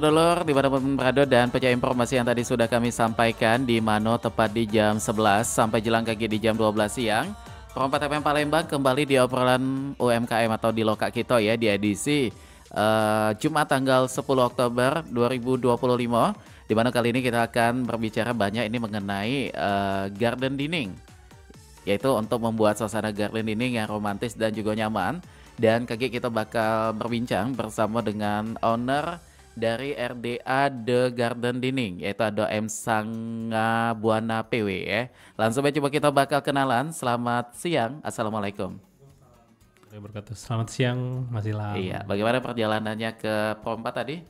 Pedulur dimanapun berada dan percaya informasi yang tadi sudah kami sampaikan di Mano tepat di jam 11 sampai jelang kaki di jam 12 siang. Perompak FM Palembang kembali di obrolan UMKM atau di Loka Kito ya di edisi Jumat tanggal 10 Oktober 2025. Di mana kali ini kita akan berbicara banyak ini mengenai garden dining. Yaitu untuk membuat suasana garden dining yang romantis dan juga nyaman. Dan kaki kita bakal berbincang bersama dengan owner dari RDA The Garden Dining, yaitu ada M. Sangga Buana PW ya. Langsung aja coba kita bakal kenalan. Selamat siang, Assalamualaikum. Selamat siang, Mas Ilham. Iya, bagaimana perjalanannya ke Perompak tadi?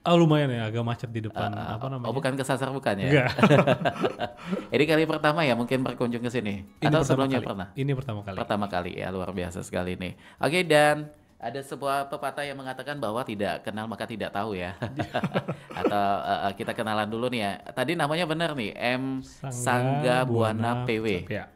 Lumayan ya, agak macet di depan. Apa namanya? Oh, bukan kesasar bukan ya? Enggak. Ini kali pertama ya mungkin berkunjung ke sini? Atau sebelumnya pernah? Ini pertama kali. Pertama kali ya, luar biasa sekali nih. Oke, dan ada sebuah pepatah yang mengatakan bahwa tidak kenal maka tidak tahu ya. Atau kita kenalan dulu nih ya. Tadi namanya benar nih, M. Sangga Buana PW. Ya.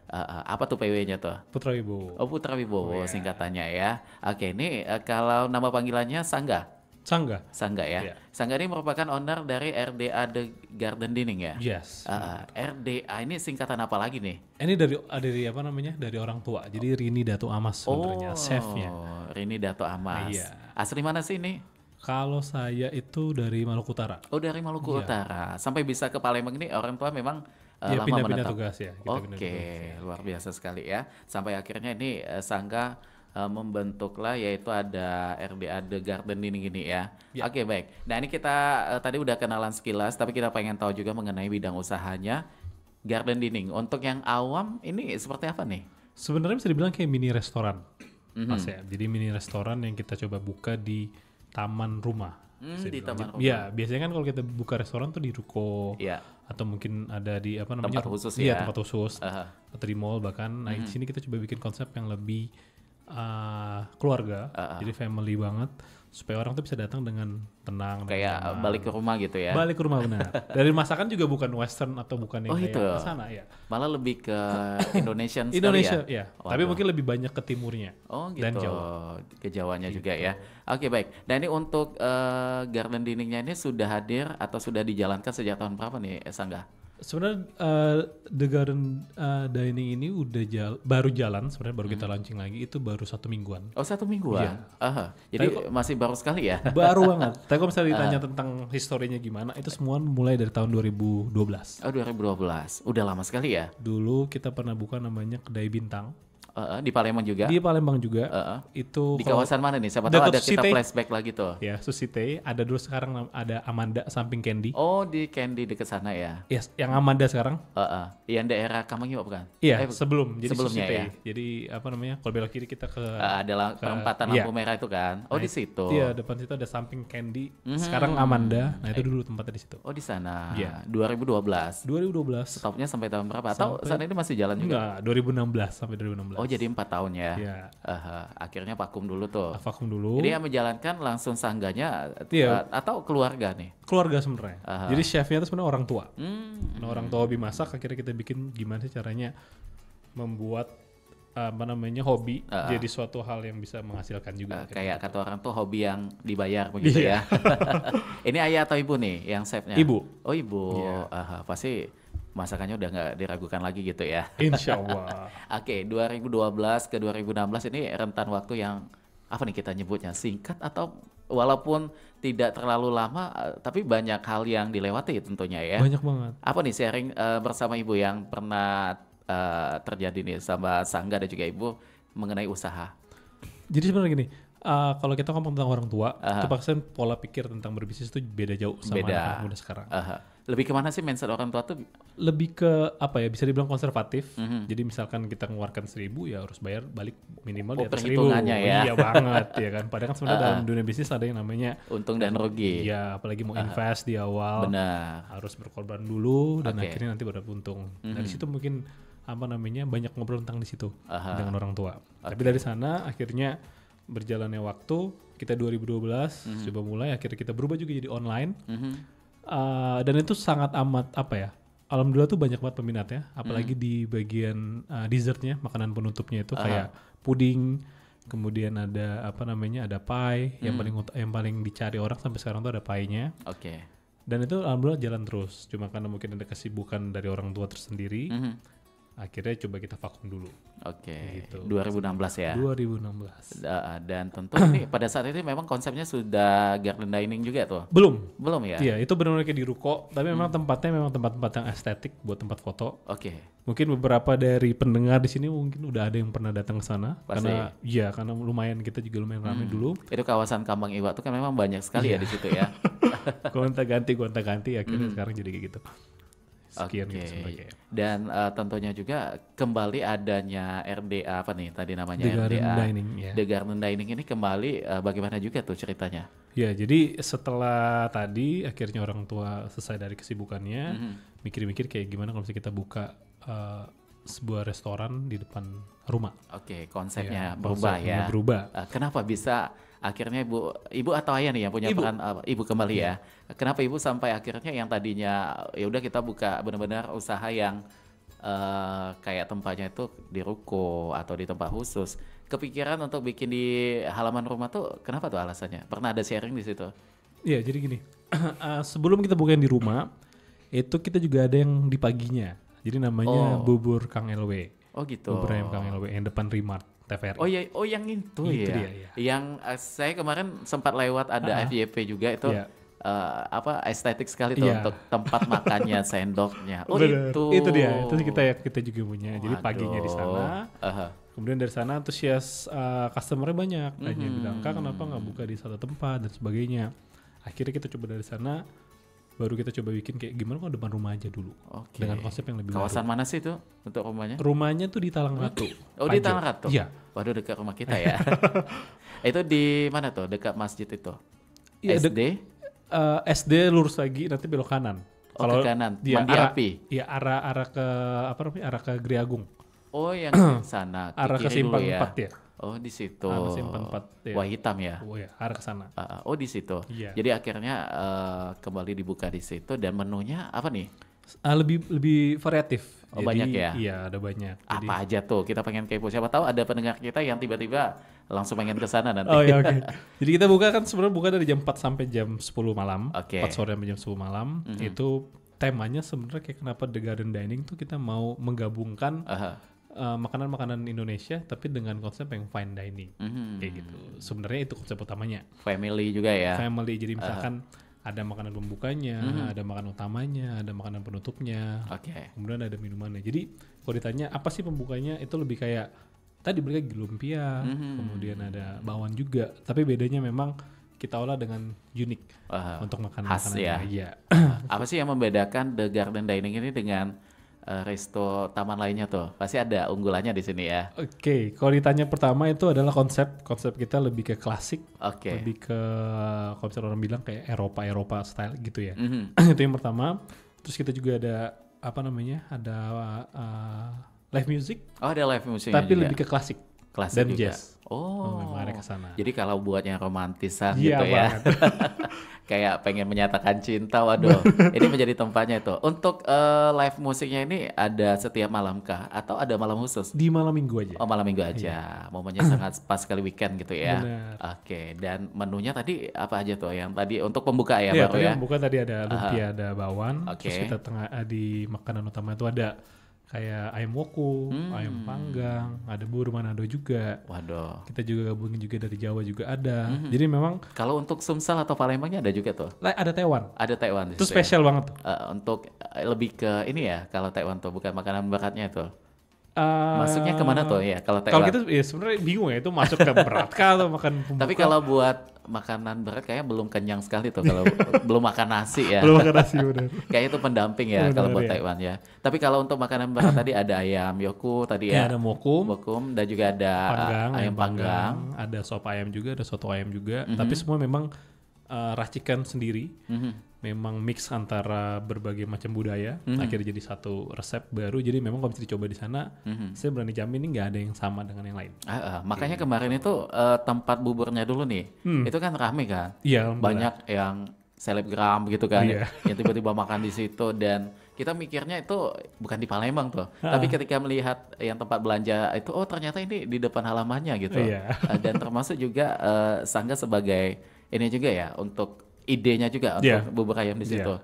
Apa tuh PW-nya tuh? Putra Wibowo. Oh, Putra Wibowo ya. Singkatannya ya. Oke, ini kalau nama panggilannya Sangga. Sangga ya. Iya. Sangga ini merupakan owner dari RDA The Garden Dining ya. Yes. RDA ini singkatan apa lagi nih? Ini dari apa namanya? Dari orang tua. Jadi Rini Dato Amas sebenarnya, chefnya. Rini Dato Amas. Iya. Asli mana sih ini? Kalau saya itu dari Maluku Utara. Oh, dari Maluku Utara. Sampai bisa ke Palembang ini orang tua memang Ya, lama pindah-pindah menetap. tugas ya. Oke, luar biasa sekali ya. Sampai akhirnya ini Sangga membentuklah yaitu ada RDA The Garden Dining ini ya. Ya. Oke, baik. Nah, ini kita tadi udah kenalan sekilas, tapi kita pengen tahu juga mengenai bidang usahanya Garden Dining. Untuk yang awam ini seperti apa nih? Sebenarnya bisa dibilang kayak mini restoran, Mas ya. Jadi mini restoran yang kita coba buka di taman rumah. Di taman rumah. Ya, biasanya kan kalau kita buka restoran tuh di ruko. Iya. Atau mungkin ada di apa namanya Tempat khusus iya, ya. tempat khusus atau di mall bahkan. Nah di sini kita coba bikin konsep yang lebih keluarga, jadi family banget, supaya orang tuh bisa datang dengan tenang. Kayak balik ke rumah gitu ya. Balik ke rumah benar. Dari masakan juga bukan western atau bukan yang kayak itu. ke sana ya. Malah lebih ke Indonesian sekali Indonesia ya. ya. Tapi mungkin lebih banyak ke timurnya. Oh gitu. Dan Jawa. Ke Jawanya juga ya. Oke, baik. Nah ini untuk garden diningnya ini sudah hadir atau sudah dijalankan sejak tahun berapa nih, Sangga? Sebenarnya The Garden Dining ini udah baru jalan, sebenarnya baru kita launching lagi, itu baru 1 mingguan. Oh, 1 mingguan? Iya. Jadi masih baru sekali ya? Baru banget. Tapi kalau misalnya ditanya tentang historinya gimana, itu semua mulai dari tahun 2012. Oh, 2012. Udah lama sekali ya? Dulu kita pernah buka namanya Kedai Bintang. Di Palembang juga? Di Palembang juga. Itu di kawasan mana nih? Siapa tahu ada kita flashback lagi tuh. Ya, Susite. Ada dulu sekarang ada Amanda samping Candy. Oh, di Candy dekat sana ya? Yes, yang Amanda sekarang. Yang daerah Kamangyo bukan? Iya, sebelum. Jadi sebelumnya Susite. Ya? Jadi apa namanya? Kalau belok kiri kita ke ada perempatan lampu merah itu kan? Oh, di situ. Iya, depan situ ada samping Candy. Sekarang Amanda. Nah, itu dulu tempatnya di situ. Oh, di sana. Iya. 2012. 2012. Stopnya sampai tahun berapa? Atau saat ini masih jalan juga? Enggak, 2016 sampai 2016. Oh, jadi 4 tahun ya? Iya. Akhirnya vakum dulu tuh. Vakum dulu. Jadi yang menjalankan langsung sangganya atau keluarga nih? Keluarga sebenarnya. Jadi chefnya itu sebenarnya orang tua. Nah, orang tua hobi masak, akhirnya kita bikin gimana sih caranya membuat apa namanya hobi jadi suatu hal yang bisa menghasilkan juga. Kayak kata orang tuh hobi yang dibayar begitu ya. Ini ayah atau ibu nih yang chefnya? Ibu. Oh, ibu. Pasti masakannya udah nggak diragukan lagi gitu ya. Insya Allah. Oke, 2012 ke 2016 ini rentan waktu yang apa nih kita nyebutnya, singkat atau walaupun tidak terlalu lama tapi banyak hal yang dilewati tentunya ya. Banyak banget. Apa nih sharing bersama ibu yang pernah terjadi nih sama Sangga dan juga ibu mengenai usaha? Jadi sebenarnya gini, kalau kita ngomong tentang orang tua, itu pasti pola pikir tentang berbisnis itu beda jauh sama anak muda sekarang. Lebih kemana sih mindset orang tua tuh? Lebih ke apa ya, bisa dibilang konservatif. Jadi misalkan kita ngeluarkan 1.000 ya harus bayar balik minimal di atas 1.000. Perhitungannya ya. Iya banget ya kan. Padahal kan sebenarnya dalam dunia bisnis ada yang namanya untung dan rugi. Iya, apalagi mau invest di awal. Benar. Harus berkorban dulu dan akhirnya nanti baru untung. Dari situ mungkin apa namanya banyak ngobrol tentang di situ dengan orang tua. Tapi dari sana akhirnya berjalannya waktu, kita 2012 coba mulai, akhirnya kita berubah juga jadi online. Dan itu sangat amat apa ya, alhamdulillah tuh banyak banget peminatnya, apalagi di bagian dessertnya, makanan penutupnya itu kayak puding, kemudian ada apa namanya, ada pie yang paling dicari orang sampai sekarang tuh ada pie-nya. Oke. Dan itu alhamdulillah jalan terus. Cuma karena mungkin ada kesibukan dari orang tua tersendiri, akhirnya coba kita vakum dulu. Oke. Gitu. 2016 ya. 2016. Dan tentu ini pada saat ini memang konsepnya sudah garden dining juga tuh. Belum ya? Iya, itu benar-benar kayak di ruko, tapi memang tempatnya memang tempat-tempat yang estetik buat tempat foto. Oke. Mungkin beberapa dari pendengar di sini mungkin udah ada yang pernah datang ke sana. Pasti. Karena lumayan, kita juga lumayan ramai dulu. Itu kawasan Kambang Iwa tuh kan memang banyak sekali ya di situ ya. Gonta-ganti akhirnya sekarang jadi kayak gitu. Sekian Oke. gitu sebagai. Dan tentunya juga kembali adanya RDA apa nih tadi namanya The Garden RDA. Dining, ya. The Garden Dining ini kembali bagaimana juga tuh ceritanya? Ya, jadi setelah tadi akhirnya orang tua selesai dari kesibukannya, mikir-mikir kayak gimana kalau misalnya kita buka sebuah restoran di depan rumah. Oke, konsepnya Ya, berubah ya. Berubah. Kenapa bisa akhirnya ibu atau ayah nih yang punya peran ibu kembali ya? Kenapa ibu sampai akhirnya yang tadinya ya udah kita buka benar-benar usaha yang kayak tempatnya itu di ruko atau di tempat khusus, kepikiran untuk bikin di halaman rumah tuh kenapa tuh alasannya? Pernah ada sharing di situ? Iya, jadi gini, sebelum kita bukain di rumah, itu kita juga ada yang di paginya. Jadi namanya Bubur Kang LW. Oh gitu. Bubur ayam Kang LW yang depan Rimart TVRI. Oh iya, yang itu ya. Dia, ya. Yang saya kemarin sempat lewat ada FYP juga itu. Estetik sekali tuh untuk tempat makannya, sendoknya. Oh bener. itu dia. Terus kita juga punya. Jadi paginya di sana. Kemudian dari sana antusias customer-nya banyak. Hanya bilang, Kak kenapa nggak buka di satu tempat dan sebagainya. Akhirnya kita coba dari sana. Baru kita coba bikin kayak gimana kalau depan rumah aja dulu. Dengan konsep yang lebih kawasan mana sih itu untuk rumahnya? Rumahnya tuh di Talang Ratu. Oh di Talang Ratu? Iya. Waduh dekat rumah kita ya. Itu di mana tuh? Dekat masjid itu? Ya, SD? SD lurus lagi nanti belok kanan. Ke kanan. Mandi Api. Iya arah ke apa namanya? Arah ke Gri Agung. Oh yang sana. Arah ke Simpang 4 ya. Oh di situ. Simpang 4. Ya. Wah hitam ya. Oh ya, arah ke sana. Oh di situ. Iya. Jadi akhirnya kembali dibuka di situ dan menunya apa nih? Lebih variatif. Oh, banyak ya? Iya, ada banyak. Apa aja tuh? Kita pengen kepo. Siapa tahu ada pendengar kita yang tiba-tiba langsung pengen ke sana nanti. Oh ya oke. Jadi kita buka kan sebenarnya buka dari jam 4 sampai jam 10 malam. 4 sore sampai jam 10 malam. Itu temanya sebenarnya kayak kenapa The Garden Dining tuh kita mau menggabungkan makanan-makanan Indonesia tapi dengan konsep yang fine dining. Kayak gitu. Sebenarnya itu konsep utamanya. Family juga ya. Family. Jadi misalkan ada makanan pembukanya, ada makanan utamanya, ada makanan penutupnya. Kemudian ada minumannya. Jadi kalau ditanya apa sih pembukanya, itu lebih kayak tadi mereka lumpia, kemudian ada bakwan juga. Tapi bedanya memang kita olah dengan unik untuk makanan khas ya. Iya. Apa sih yang membedakan The Garden Dining ini dengan resto taman lainnya tuh? Pasti ada unggulannya di sini ya. Oke, kalau ditanya pertama itu adalah konsep kita lebih ke klasik, lebih ke konsep orang bilang kayak Eropa style gitu ya. Itu yang pertama. Terus kita juga ada apa namanya? Ada live music. Oh, ada live musiknya tapi juga. lebih ke klasik dan juga jazz. Memang ada ke sana. Jadi kalau buatnya romantisan gitu ya. Kayak pengen menyatakan cinta, waduh. Ini menjadi tempatnya itu. Untuk live musiknya ini ada setiap malam kah atau ada malam khusus? Di malam minggu aja. Oh, malam minggu aja. Momennya sangat pas sekali weekend gitu ya. Benar. Oke, dan menunya tadi apa aja tuh? Yang tadi untuk pembuka ya, baru ya? Pembuka tadi ada lumpia, ada bakwan. Terus kita di makanan utama itu ada kayak ayam woku, ayam panggang, ada bubur Manado juga. Waduh. Kita juga gabungin juga dari Jawa juga ada. Jadi memang kalau untuk Sumsel atau Palembangnya ada juga tuh. Ada Taiwan. Ada Taiwan. Itu spesial banget tuh. Untuk lebih ke ini ya, kalau Taiwan tuh bukan makanan beratnya tuh. Masuknya kemana tuh ya kalau Taiwan? Kalau kita ya sebenarnya bingung ya itu masuk ke berat kah atau makan pembuka. Tapi kalau buat makanan berat kayaknya belum kenyang sekali tuh kalau belum makan nasi ya. Belum makan nasi benar. Kayaknya itu pendamping ya kalau buat Taiwan ya. Tapi kalau untuk makanan berat tadi ada ayam yoku tadi ya. Ada mokum dan juga ada ayam panggang. Ada sop ayam juga, ada soto ayam juga. Tapi semua memang racikan sendiri. Memang mix antara berbagai macam budaya, akhirnya jadi satu resep baru. Jadi memang kalau bisa dicoba di sana, saya berani jamin ini nggak ada yang sama dengan yang lain. Makanya kemarin itu tempat buburnya dulu nih, itu kan rame kan, iya, banyak yang selebgram gitu kan, yang tiba-tiba makan di situ dan kita mikirnya itu bukan di Palembang tuh, tapi ketika melihat yang tempat belanja itu, oh ternyata ini di depan halamannya gitu. Dan termasuk juga Sangga sebagai ini juga ya untuk idenya juga untuk bubur ayam di situ.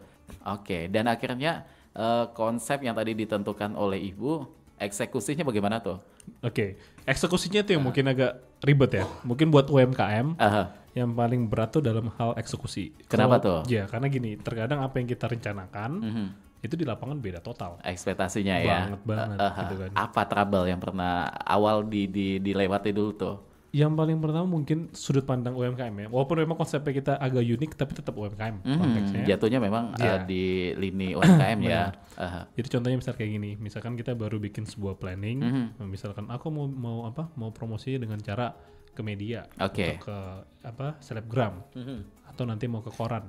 Oke, dan akhirnya konsep yang tadi ditentukan oleh Ibu, eksekusinya bagaimana tuh? Oke, eksekusinya tuh yang mungkin agak ribet ya. Mungkin buat UMKM yang paling berat tuh dalam hal eksekusi. Kenapa tuh? Ya, karena gini, terkadang apa yang kita rencanakan itu di lapangan beda total. Ekspektasinya ya. Banget gitu kan. Apa trouble yang pernah awal dilewati dulu tuh? Yang paling pertama mungkin sudut pandang UMKM ya. Walaupun memang konsepnya kita agak unik tapi tetap UMKM konteksnya. Jatuhnya memang di lini UMKM ya. Jadi contohnya misal kayak gini, misalkan kita baru bikin sebuah planning, misalkan aku mau promosi dengan cara ke media atau ke selebgram atau nanti mau ke koran.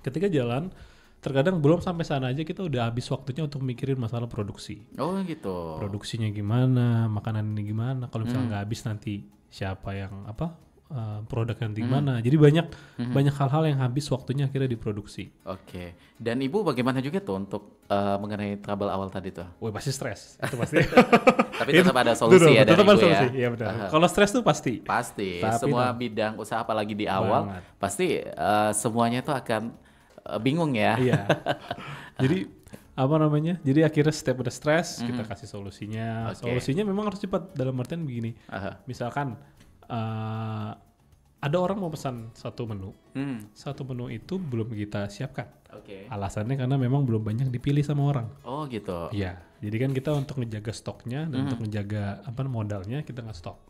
Ketika jalan terkadang belum sampai sana aja kita udah habis waktunya untuk mikirin masalah produksi. Oh gitu. Produksinya gimana, makanan ini gimana. Kalau misalnya nggak habis nanti siapa yang produk nanti gimana. Jadi banyak hal-hal yang habis waktunya akhirnya diproduksi. Oke. Dan Ibu bagaimana juga tuh untuk mengenai trouble awal tadi tuh? Wah pasti stres, itu pasti. Tapi tetap ada solusi ya dari Ibu ya? Iya benar. Kalau stres tuh pasti. Pasti. Semua bidang usaha apalagi di awal, pasti semuanya itu akan bingung ya. Iya. Jadi jadi akhirnya setiap ada stres kita kasih solusinya. Solusinya memang harus cepat dalam artian begini. Misalkan ada orang mau pesan satu menu. Satu menu itu belum kita siapkan. Alasannya karena memang belum banyak dipilih sama orang. Oh gitu. Iya. Jadi kan kita untuk ngejaga stoknya dan untuk ngejaga modalnya kita nggak stok.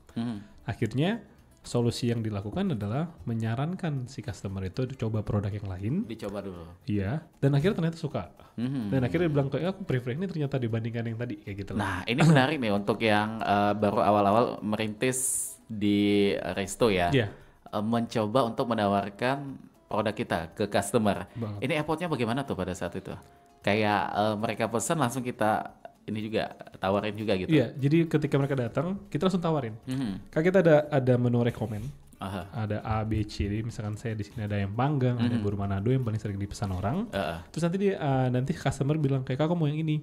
Akhirnya solusi yang dilakukan adalah menyarankan si customer itu coba produk yang lain. Dicoba dulu. Iya. Dan akhirnya ternyata suka. Dan akhirnya dia bilang kayak aku prefer ini ternyata dibandingkan yang tadi kayak gitu. Nah ini menarik nih untuk yang baru awal-awal merintis di resto ya. Mencoba untuk menawarkan produk kita ke customer. Ini effortnya bagaimana tuh pada saat itu? Kayak mereka pesan langsung kita ini juga tawarin juga gitu. Iya, jadi ketika mereka datang, kita langsung tawarin. Kan kita ada menu rekomen. Ada A, B, C. Jadi misalkan saya di sini ada yang panggang, ada buru Manado yang paling sering dipesan orang. Terus nanti customer bilang kayak aku mau yang ini.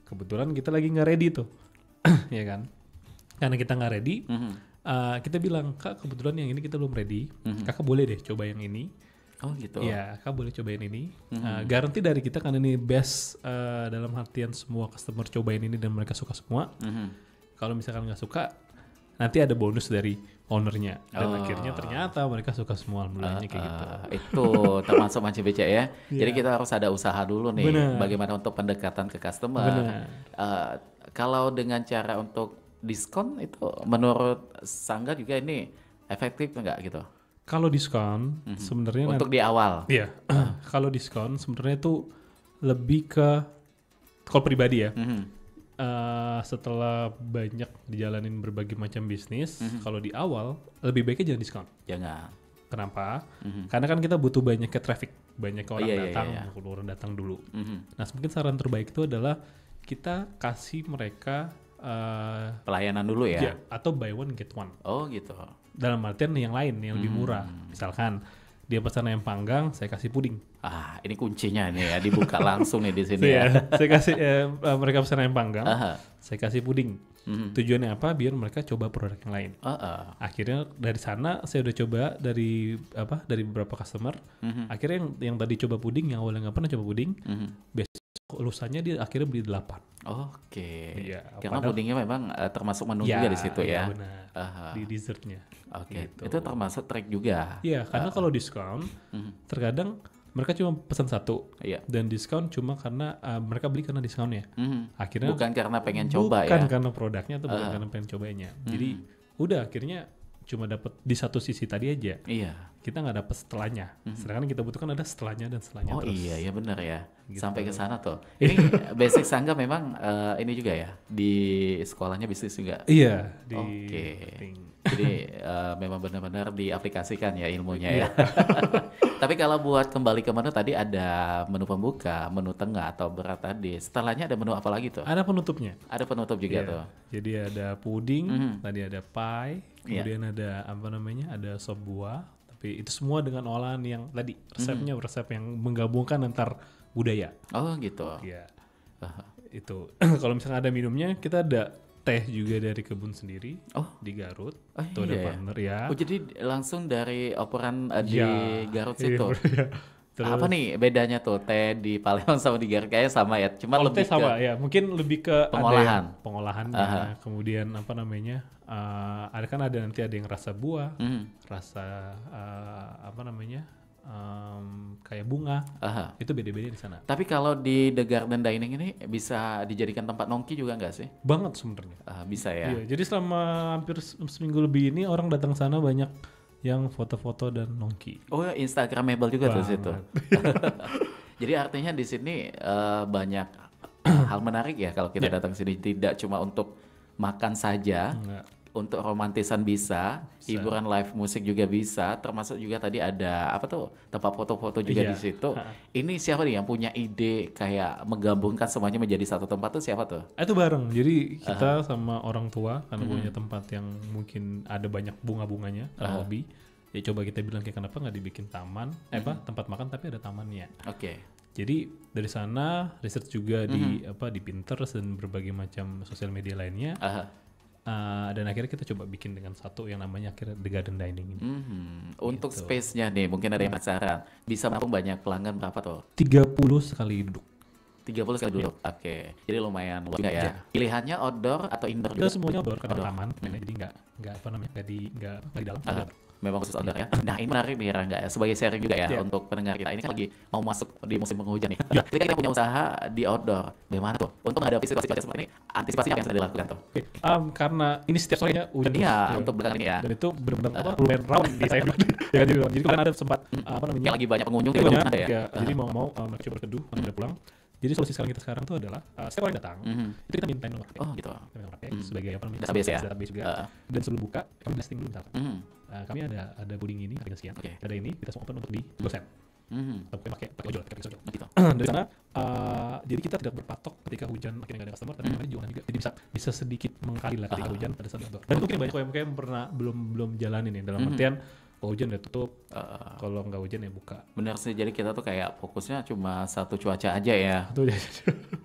Kebetulan kita lagi nggak ready tuh, ya kan? Karena kita nggak ready, kita bilang kak kebetulan yang ini kita belum ready. Kakak boleh deh coba yang ini. Oh gitu. Iya, kak boleh cobain ini. Garansi dari kita karena ini best dalam artian semua customer cobain ini dan mereka suka semua. Kalau misalkan nggak suka, nanti ada bonus dari ownernya. Dan akhirnya ternyata mereka suka semua alhamdulillahnya kayak gitu. Itu termasuk mancing becek ya. Jadi kita harus ada usaha dulu nih. Bagaimana untuk pendekatan ke customer. Kalau dengan cara untuk diskon itu menurut Sangga juga ini efektif nggak gitu? Kalau diskon sebenarnya untuk di awal. Iya. Kalau diskon sebenarnya itu lebih ke kalau pribadi ya. Setelah banyak dijalanin berbagai macam bisnis, kalau di awal lebih baiknya jangan diskon. Jangan. Kenapa? Karena kan kita butuh banyak ke traffic, banyak orang orang datang dulu. Nah, mungkin saran terbaik itu adalah kita kasih mereka pelayanan dulu ya. Atau buy one get one. Oh gitu. Dalam artian yang lain yang lebih murah. Misalkan dia pesan ayam panggang, saya kasih puding. Ini kuncinya nih ya, dibuka langsung nih di sini ya. Saya kasih mereka pesan ayam panggang, saya kasih puding. Tujuannya apa? Biar mereka coba produk yang lain. Akhirnya dari sana saya udah coba dari beberapa customer. Akhirnya yang tadi coba puding, yang awalnya nggak pernah coba puding, besok lusanya dia akhirnya beli 8. Oke. Iya, karena pudingnya memang termasuk menu juga di situ ya. Benar. Di dessertnya. Oke. Gitu. Itu termasuk trik juga. Iya, karena kalau diskon, terkadang mereka cuma pesan satu dan diskon cuma karena mereka beli karena diskonnya. Akhirnya bukan karena pengen coba bukan karena produknya atau bukan karena pengen cobanya. Jadi udah akhirnya cuma dapat di satu sisi tadi aja. Kita nggak dapat setelahnya. Sedangkan kita butuhkan ada setelahnya dan setelahnya terus. Iya benar ya. Gitu. Sampai ke sana tuh. Ini basic Sangga memang ini juga ya di sekolahnya bisnis juga. Iya. Jadi memang benar-benar diaplikasikan ya ilmunya ya. Tapi kalau buat kembali ke menu tadi ada menu pembuka, menu tengah atau berat tadi. Setelahnya ada menu apa lagi tuh? Ada penutupnya. Ada penutup juga tuh. Jadi ada puding, tadi ada pie, kemudian ada ada sop buah, tapi tapi itu semua dengan olahan yang tadi resepnya resep yang menggabungkan antar budaya. Oh gitu. Ya. Itu kalau misalnya ada minumnya, kita ada teh juga dari kebun sendiri di Garut. Itu ada partner ya. Oh jadi langsung dari operan di Garut situ. Terus, apa nih bedanya tuh teh di Palembang sama di Garut? Kayaknya sama ya, cuma lebih teh sama ya, mungkin lebih ke pengolahannya. Kemudian apa namanya, ada kan ada nanti ada yang rasa buah, rasa apa namanya, kayak bunga, itu beda-beda di sana. Tapi kalau di The Garden Dining ini bisa dijadikan tempat nongki juga nggak sih? Banget sebenarnya. Bisa ya. Iya, jadi selama hampir seminggu lebih ini orang datang sana banyak yang foto-foto dan nongki. Oh, Instagramable juga tuh situ. Jadi artinya di sini banyak hal menarik ya kalau kita datang sini, tidak cuma untuk makan saja. Untuk romantisan bisa, hiburan live musik juga bisa, termasuk juga tadi ada apa tuh tempat foto-foto juga di situ. Ini siapa nih yang punya ide kayak menggabungkan semuanya menjadi satu tempat tuh siapa tuh? Itu bareng. Jadi kita sama orang tua karena punya tempat yang mungkin ada banyak bunga-bunganya, hobi. Ya coba kita bilang kayak kenapa nggak dibikin taman, tempat makan tapi ada tamannya. Oke. Jadi dari sana research juga di Pinterest dan berbagai macam sosial media lainnya. Dan akhirnya kita coba bikin dengan satu yang namanya akhirnya The Garden Dining ini. Untuk space-nya nih, mungkin ada yang penasaran. Bisa menampung banyak pelanggan berapa tuh? 30 sekali duduk. 30 sekali duduk, oke. Jadi lumayan luas juga ya. Pilihannya outdoor atau indoor? Kita semuanya outdoor karena taman, jadi nggak di dalam. Memang khusus outdoor ya. Nah ini menarik nih Rangga ya, sebagai sharing juga ya untuk pendengar kita. Ini kan lagi mau masuk di musim penghujan nih. Ketika kita punya usaha di outdoor, bagaimana tuh? Untuk menghadapi situasi seperti ini, antisipasi apa yang sudah dilakukan tuh? Karena ini setiap sorenya hujan. Iya, untuk belakangan ini ya. Dan itu benar-benar lumayan rawan di saya. Jadi kan ada sempat yang lagi banyak pengunjung di mana ya. Jadi mau mereka berteduh, udah pulang. Jadi solusi sekarang tuh adalah setiap orang datang, itu kita mintain nomor HP. Oh gitu. Kita minta HP sebagai apa namanya? Database juga. Dan sebelum buka, kami blasting dulu misalkan. Kami ada puding ini harga sekian. Ada ini kita semua open untuk di GoSend. Tapi pakai ojol, pakai ojol. Dari sana, jadi kita tidak berpatok ketika hujan akhirnya nggak ada customer, tapi kemarin jualan juga. Jadi bisa sedikit mengkali lah ketika hujan pada saat outdoor. Dan mungkin banyak UMKM yang pernah belum jalanin ya dalam artian. Kalau hujan ya tutup, kalau nggak hujan ya buka. Bener sih, jadi kita tuh kayak fokusnya cuma satu cuaca aja ya.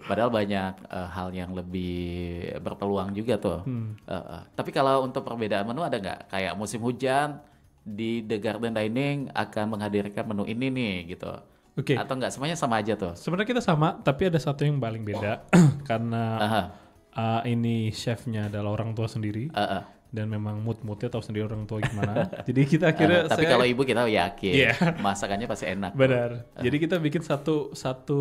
Padahal banyak hal yang lebih berpeluang juga tuh. Tapi kalau untuk perbedaan menu ada nggak? Kayak musim hujan di The Garden Dining akan menghadirkan menu ini nih gitu. Atau nggak semuanya sama aja tuh? Sebenarnya kita sama, tapi ada satu yang paling beda karena ini chefnya adalah orang tua sendiri. Dan memang mood-moodnya tahu sendiri orang tua gimana. Jadi kita akhirnya tapi kalau ibu kita yakin masakannya pasti enak. Benar. Jadi kita bikin satu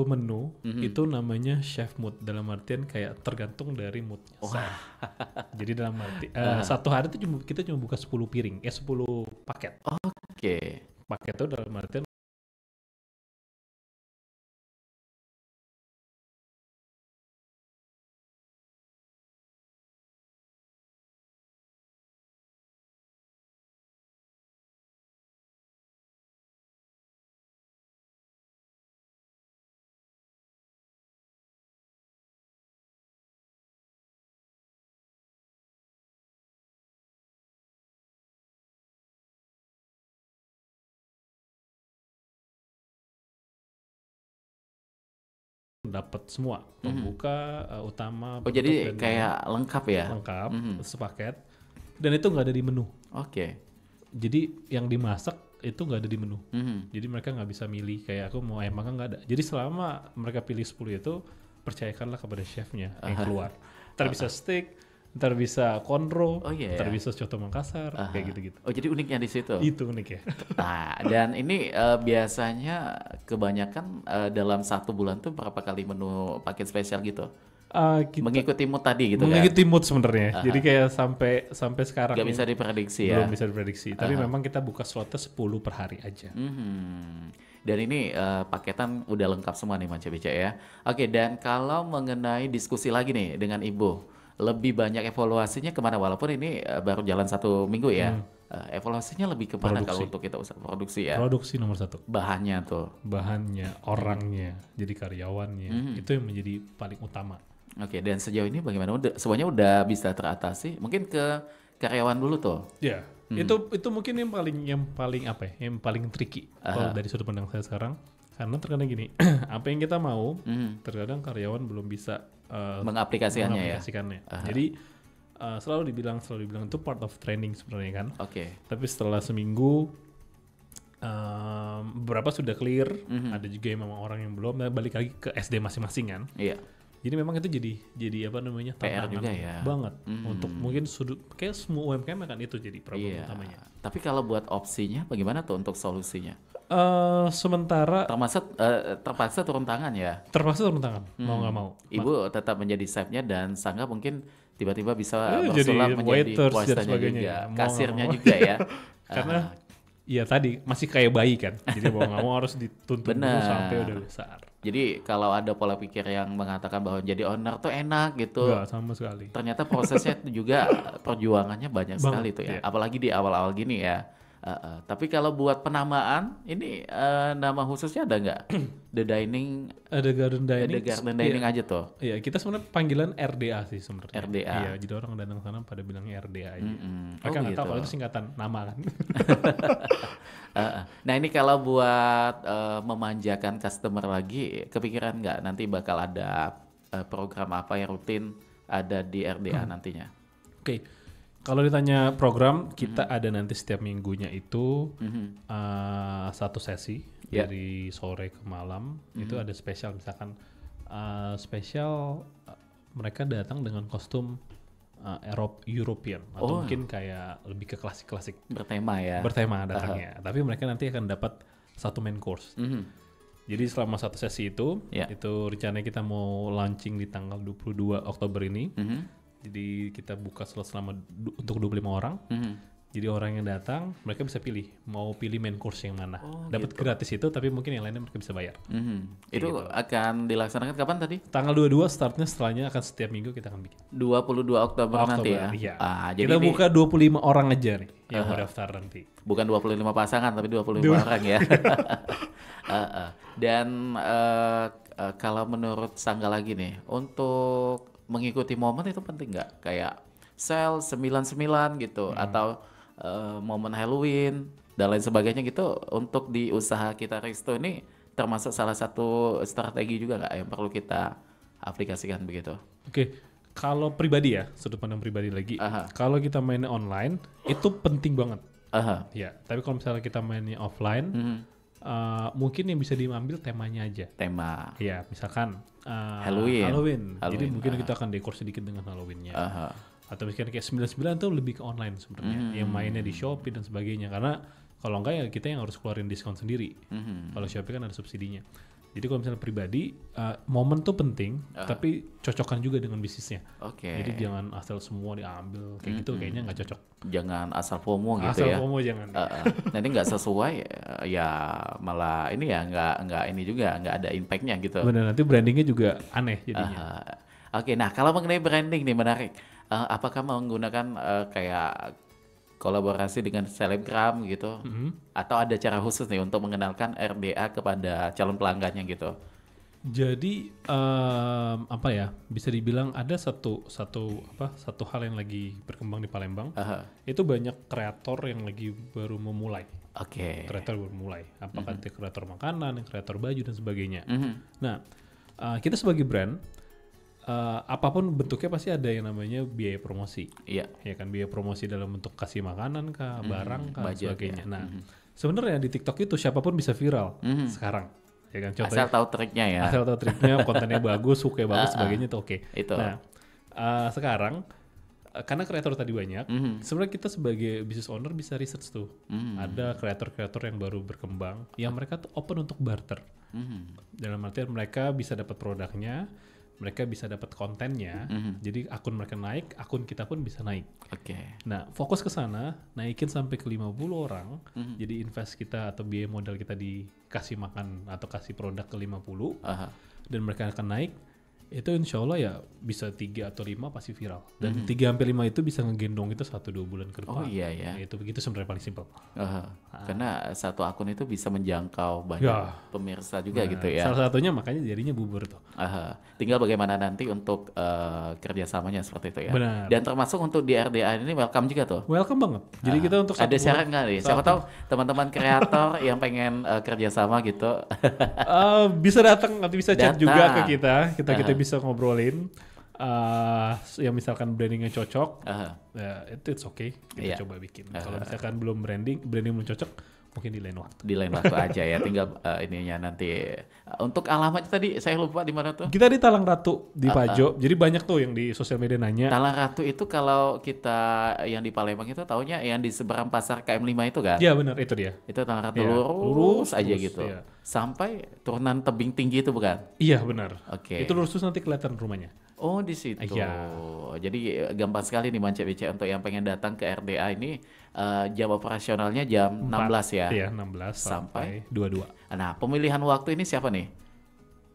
menu itu namanya chef mood, dalam artian kayak tergantung dari moodnya. Jadi dalam arti satu hari itu kita cuma buka 10 piring, 10 paket. Paket itu dalam artian dapat semua pembuka, utama. Jadi kayak lengkap ya? Lengkap, sepaket. Dan itu nggak ada di menu. Jadi yang dimasak itu nggak ada di menu. Jadi mereka nggak bisa milih kayak aku mau ayam makan, nggak ada. Jadi selama mereka pilih 10 itu, percayakanlah kepada chefnya yang keluar. Ntar bisa steak, ntar bisa konro, ntar bisa soto Makassar, kayak gitu-gitu. Jadi uniknya di situ. Itu unik ya. Nah, dan ini biasanya kebanyakan dalam satu bulan tuh berapa kali menu paket spesial gitu? Mengikuti mood tadi gitu kan? Mengikuti mood sebenarnya. Jadi kayak sampai sekarang nggak bisa diprediksi ya? Belum bisa diprediksi. Tapi memang kita buka slotnya 10 per hari aja. Dan ini paketan udah lengkap semua nih Manca Beca ya. Dan kalau mengenai diskusi lagi nih dengan Ibu, lebih banyak evaluasinya kemana? Walaupun ini baru jalan 1 minggu ya. Evaluasinya lebih kemana kalau untuk kita usaha produksi ya? Produksi nomor 1. Bahannya tuh? Bahannya, orangnya, jadi karyawannya. Itu yang menjadi paling utama. Dan sejauh ini bagaimana? Semuanya udah bisa teratasi? Mungkin ke karyawan dulu tuh? Ya, Itu mungkin yang paling apa ya? Yang paling tricky kalau dari sudut pandang saya sekarang. Karena terkadang gini, apa yang kita mau, terkadang karyawan belum bisa mengaplikasikannya. Jadi selalu dibilang itu part of training sebenarnya kan. Oke. Tapi setelah seminggu beberapa sudah clear, ada juga yang memang orang yang belum, balik lagi ke SD masing-masing kan. Iya. Jadi memang itu jadi apa namanya PR juga ya banget untuk mungkin kayak semua UMKM kan itu jadi problem utamanya. Tapi kalau buat opsinya bagaimana tuh untuk solusinya? Sementara terpaksa turun tangan ya. Terpaksa turun tangan mau nggak mau. Ibu tetap menjadi chefnya dan Sangga mungkin tiba-tiba bisa bersulap menjadi waiternya juga, kasirnya juga ya. Karena ya tadi masih kayak bayi kan, jadi mau nggak mau harus dituntun dulu sampai udah besar. Jadi kalau ada pola pikir yang mengatakan bahwa jadi owner tuh enak gitu, nggak sama sekali. Ternyata prosesnya juga perjuangannya banyak sekali tuh ya, apalagi di awal-awal gini ya. Tapi kalau buat penamaan, ini nama khususnya ada nggak? The Dining, ada Garden Dining, aja tuh. Iya, kita sebenarnya panggilan RDA sih sebenarnya. RDA. Iya, jadi orang datang sana pada bilangnya RDA aja. Mereka nggak tahu kalau itu singkatan nama kan. Nah ini kalau buat memanjakan customer lagi, kepikiran nggak nanti bakal ada program apa yang rutin ada di RDA nantinya? Oke. Kalau ditanya program, kita ada nanti setiap minggunya itu satu sesi dari sore ke malam. Itu ada spesial, misalkan spesial mereka datang dengan kostum European atau mungkin kayak lebih ke klasik-klasik. Bertema ya? Bertema datangnya. Tapi mereka nanti akan dapat satu main course. Jadi selama satu sesi itu rencananya kita mau launching di tanggal 22 Oktober ini. Jadi kita buka selama untuk 25 orang. Jadi orang yang datang mereka bisa pilih mau pilih main course yang mana. Dapat gratis itu, tapi mungkin yang lainnya mereka bisa bayar. Itu gitu. Akan dilaksanakan kapan tadi? Tanggal 22 startnya, setelahnya akan setiap minggu kita akan bikin. 22 Oktober nanti ya. Iya. Kita buka 25 orang aja nih yang mau daftar nanti. Bukan 25 pasangan tapi 25 orang ya. Dan kalau menurut Sangga lagi nih, untuk mengikuti momen itu penting nggak? Kayak sale 99 gitu atau momen Halloween dan lain sebagainya gitu, untuk di usaha kita Risto ini termasuk salah satu strategi juga nggak yang perlu kita aplikasikan begitu? Oke, kalau pribadi ya, sudut pandang pribadi lagi, kalau kita mainnya online itu penting banget. Ya, tapi kalau misalnya kita mainnya offline, mungkin yang bisa diambil temanya aja. Tema. Ya, misalkan Halloween. Jadi mungkin kita akan dekor sedikit dengan Halloween-nya. Atau misalkan kayak 99 tuh lebih ke online sebenarnya. Yang mainnya di Shopee dan sebagainya. Karena kalau enggak ya kita yang harus keluarin diskon sendiri. Kalau Shopee kan ada subsidinya. Jadi kalau misalnya pribadi, momen tuh penting, tapi cocokkan juga dengan bisnisnya. Jadi jangan asal semua diambil kayak gitu, kayaknya nggak cocok. Jangan asal FOMO gitu ya. Asal FOMO jangan. Nanti nggak sesuai, ya malah ini ya nggak ini juga nggak ada impactnya gitu. Benar, nanti brandingnya juga aneh jadinya. Nah kalau mengenai branding nih menarik. Apakah menggunakan kayak kolaborasi dengan selebgram gitu, atau ada cara khusus nih untuk mengenalkan RDA kepada calon pelanggannya gitu? Jadi apa ya, bisa dibilang ada satu hal yang lagi berkembang di Palembang. Itu banyak kreator yang lagi baru memulai. Kreator baru mulai. Apakah itu kreator makanan, kreator baju dan sebagainya. Nah, kita sebagai brand, apapun bentuknya pasti ada yang namanya biaya promosi. Ya kan, biaya promosi dalam bentuk kasih makanan kah, barang kah, sebagainya. Nah, sebenarnya di TikTok itu siapapun bisa viral sekarang. Ya kan, contohnya, asal tahu triknya ya. Asal tahu triknya, kontennya bagus, hook-nya bagus, sebagainya itu oke. Nah, sekarang karena kreator tadi banyak, sebenarnya kita sebagai business owner bisa research tuh. Ada kreator-kreator yang baru berkembang, yang mereka tuh open untuk barter. Dalam artian mereka bisa dapat produknya, mereka bisa dapat kontennya, jadi akun mereka naik, akun kita pun bisa naik. Nah, fokus ke sana, naikin sampai ke 50 orang, jadi invest kita atau biaya modal kita dikasih makan atau kasih produk ke 50, dan mereka akan naik, itu insya Allah ya bisa 3 atau 5 pasti viral. Dan 3-5 itu bisa ngegendong itu 1-2 bulan ke depan. Oh iya ya. Itu begitu sebenarnya paling simpel. Karena satu akun itu bisa menjangkau banyak pemirsa juga gitu ya. Salah satunya makanya jadinya bubur tuh. Tinggal bagaimana nanti untuk kerjasamanya seperti itu ya. Benar. Dan termasuk untuk di RDA ini welcome juga tuh. Welcome banget. Jadi kita untuk ada syarat nggak nih? Siapa tahu teman-teman kreator yang pengen kerjasama gitu. Bisa datang, nanti bisa chat juga ke kita. Kita bisa ngobrolin. Yang misalkan brandingnya cocok, ya it's okay, kita coba bikin. Kalau misalkan belum branding belum cocok, mungkin di lain waktu. Di lain waktu aja ya, tinggal ininya nanti. Untuk alamatnya tadi saya lupa di mana tuh? Kita di Talang Ratu di Pajo. Jadi banyak tuh yang di sosial media nanya. Talang Ratu itu kalau kita yang di Palembang itu taunya yang di seberang pasar KM5 itu kan? Iya benar, itu dia. Itu Talang Ratu lurus aja gitu. Iya. Sampai turunan tebing tinggi itu bukan? Iya benar. Oke. Itu lurus nanti kelihatan rumahnya. Oh di situ. Jadi gampang sekali nih Mance-Bice untuk yang pengen datang ke RDA ini. Jam operasionalnya jam 16 ya? Iya 16 sampai 22. Nah pemilihan waktu ini siapa nih?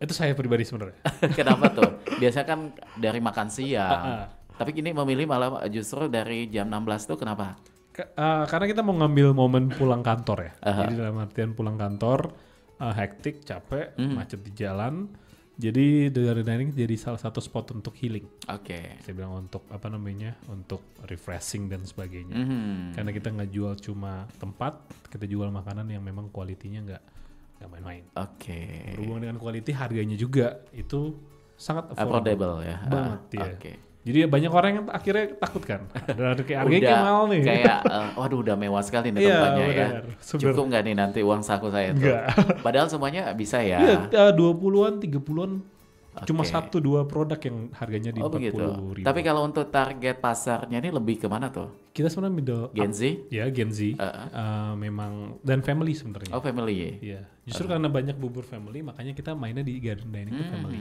Itu saya pribadi sebenarnya. Kenapa tuh? Biasanya kan dari makan siang. Tapi ini memilih malah justru dari jam 16 tuh kenapa? Karena kita mau ngambil momen pulang kantor ya. Jadi dalam artian pulang kantor, hektik, capek, macet di jalan. Jadi The Dining jadi salah satu spot untuk healing. Oke. Saya bilang untuk untuk refreshing dan sebagainya. Karena kita nggak jual cuma tempat, kita jual makanan yang memang kualitinya nggak main-main. Oke. Berhubungan dengan quality, harganya juga itu sangat affordable ya. Banget ya. Oke. Jadi banyak orang yang akhirnya takut kan. Harganya mahal nih. Kayak waduh udah mewah sekali nih tempatnya ya. Cukup nggak nih nanti uang saku saya tuh? Enggak. Padahal semuanya bisa ya. Iya, 20-an, 30-an. Cuma 1-2 produk yang harganya di 40.000. Tapi kalau untuk target pasarnya ini lebih kemana tuh? Kita sebenarnya middle Gen Z? Ya Gen Z. Memang dan family sebenarnya. Oh family. Iya. Justru karena banyak bubur family, makanya kita mainnya di Garden Dining itu family.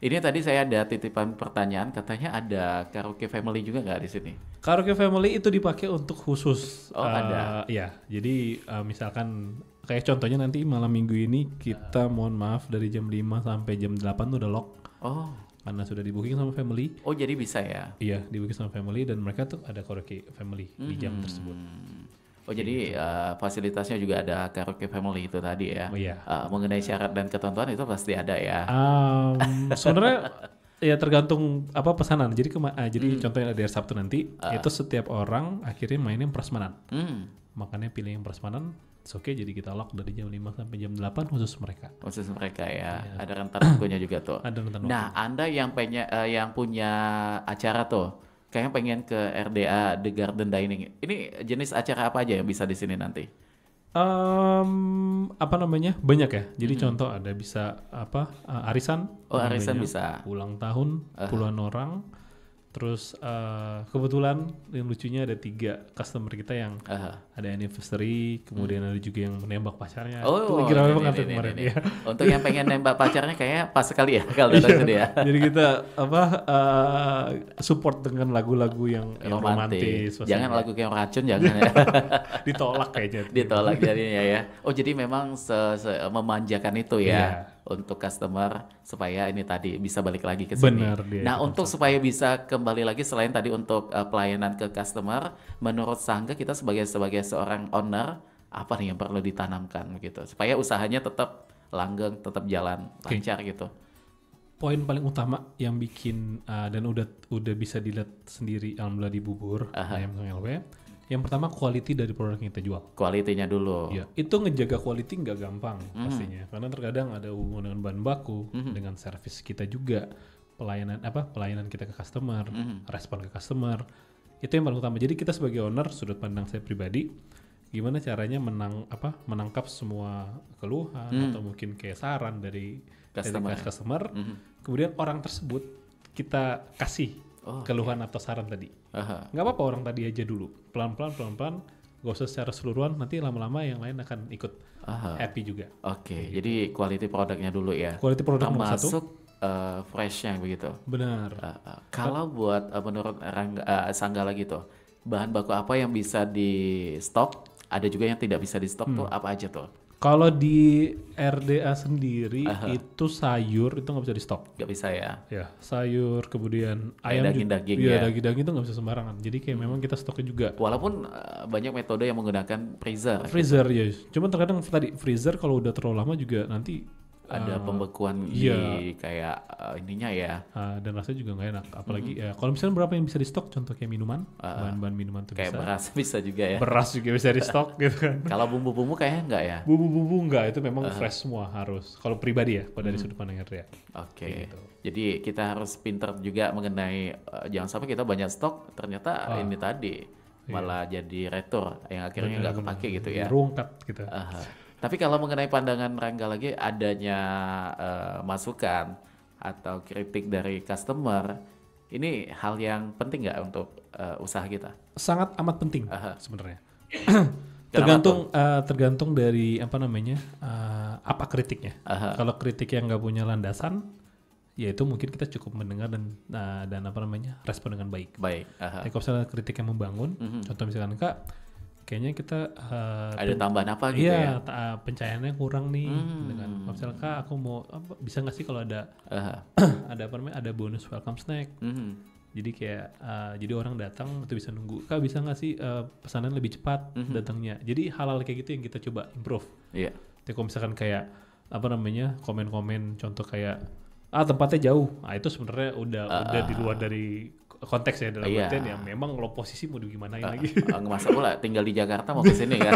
Ini tadi saya ada titipan pertanyaan, katanya ada karaoke family juga nggak di sini? Karaoke family itu dipakai untuk khusus. Oh ada. Iya. Jadi misalkan kayak contohnya nanti malam minggu ini kita mohon maaf dari jam 5 sampai jam 8 udah lock. Oh. Karena sudah di booking sama family. Oh jadi bisa ya? Iya di booking sama family dan mereka tuh ada karaoke family di jam tersebut. Oh jadi fasilitasnya juga ada karaoke family itu tadi ya? Oh, iya. Mengenai syarat dan ketentuan itu pasti ada ya? Sebenarnya ya tergantung apa pesanan. Jadi contohnya dari Sabtu nanti itu setiap orang akhirnya mainin prasmanan. Makanya pilih yang prasmanan. Oke, jadi kita lock dari jam 5 sampai jam 8 khusus mereka. Khusus mereka ya. Ada rentan waktunya juga tuh. Ada rentan waktu. Nah, Anda yang punya acara tuh, kayaknya pengen ke RDA The Garden Dining. Ini jenis acara apa aja yang bisa di sini nanti? Banyak ya. Jadi contoh ada bisa arisan. Oh, arisan bisa. Ulang tahun, puluhan orang. Terus kebetulan yang lucunya ada 3 customer kita yang ada anniversary, kemudian ada juga yang menembak pacarnya. Oh, lagi ramai banget kemarin ya. Untuk yang pengen nembak pacarnya kayaknya pas sekali ya kalau datang sini ya. Jadi kita support dengan lagu-lagu yang romantis. Jangan lagu kayak racun jangan ya. Ditolak kayaknya. Ditolak jadinya ya. Oh jadi memang memanjakan itu ya. Untuk customer supaya ini tadi bisa balik lagi ke sini. Benar, nah untuk supaya bisa kembali lagi selain tadi untuk pelayanan ke customer, menurut Sangga kita sebagai seorang owner apa nih yang perlu ditanamkan gitu supaya usahanya tetap langgeng, tetap jalan lancar gitu. Poin paling utama yang bikin dan udah bisa dilihat sendiri alhamdulillah di bubur ayam Kang LW. Yang pertama quality dari produk yang kita jual. Kualitinya dulu. Ya, itu ngejaga quality nggak gampang pastinya. Karena terkadang ada hubungan dengan bahan baku, dengan servis kita juga, pelayanan kita ke customer, respon ke customer. Itu yang paling utama. Jadi kita sebagai owner, sudut pandang saya pribadi, gimana caranya menangkap semua keluhan atau mungkin kayak saran dari customer. Kemudian orang tersebut kita kasih keluhan atau saran tadi. Nggak apa-apa orang tadi aja dulu. Pelan-pelan, gak usah secara seluruhan, nanti lama-lama yang lain akan ikut happy juga. Oke, jadi quality produknya dulu ya. Quality produk nomor 1. Termasuk freshnya begitu. Benar. Kalau buat menurut Sangga lagi tuh, bahan baku apa yang bisa di stok, ada juga yang tidak bisa di stok tuh apa aja tuh? Kalau di RDA sendiri itu sayur itu nggak bisa di stok. Nggak bisa ya? Ya, sayur kemudian kayak ayam daging-daging ya. Daging-daging itu nggak bisa sembarangan. Jadi kayak memang kita stoknya juga. Walaupun banyak metode yang menggunakan freezer. Freezer ya. Cuman terkadang tadi freezer kalau udah terlalu lama juga nanti ada pembekuan di kayak ininya ya. Dan rasanya juga nggak enak. Apalagi ya kalau misalnya berapa yang bisa di stok, contoh kayak minuman, bahan-bahan minuman tuh kayak bisa. beras bisa juga ya. Beras juga bisa di stok gitu kan. Kalau bumbu-bumbu kayaknya enggak ya? Bumbu-bumbu enggak, itu memang fresh semua harus. Kalau pribadi ya, kalau dari sudut pandang ya. Oke. Gitu. Jadi kita harus pintar juga mengenai jangan sampai kita banyak stok ternyata ini tadi malah jadi retur yang akhirnya nggak kepake gitu ya. Rungkat gitu. Tapi kalau mengenai pandangan Rangga lagi adanya masukan atau kritik dari customer, ini hal yang penting nggak untuk usaha kita? Sangat amat penting sebenarnya. Tergantung dari apa namanya apa kritiknya. Kalau kritik yang nggak punya landasan, ya itu mungkin kita cukup mendengar dan apa namanya respon dengan baik. Tapi kalau misalnya kritik yang membangun, contoh misalkan Kak, kayaknya kita ada tambahan apa gitu ya? Pencahayaannya kurang nih. Dengan misalnya Kak, aku mau bisa nggak sih kalau ada ada apa namanya ada bonus welcome snack. Jadi kayak jadi orang datang itu bisa nunggu. Kak bisa nggak sih pesanan lebih cepat datangnya. Jadi hal-hal kayak gitu yang kita coba improve. Iya. Jadi kalau misalkan kayak apa namanya komen-komen contoh kayak tempatnya jauh. Itu sebenarnya udah di luar dari konteks ya dalam artian ya memang lo posisi mau digimanain lagi. Masa pula tinggal di Jakarta mau ke sini kan.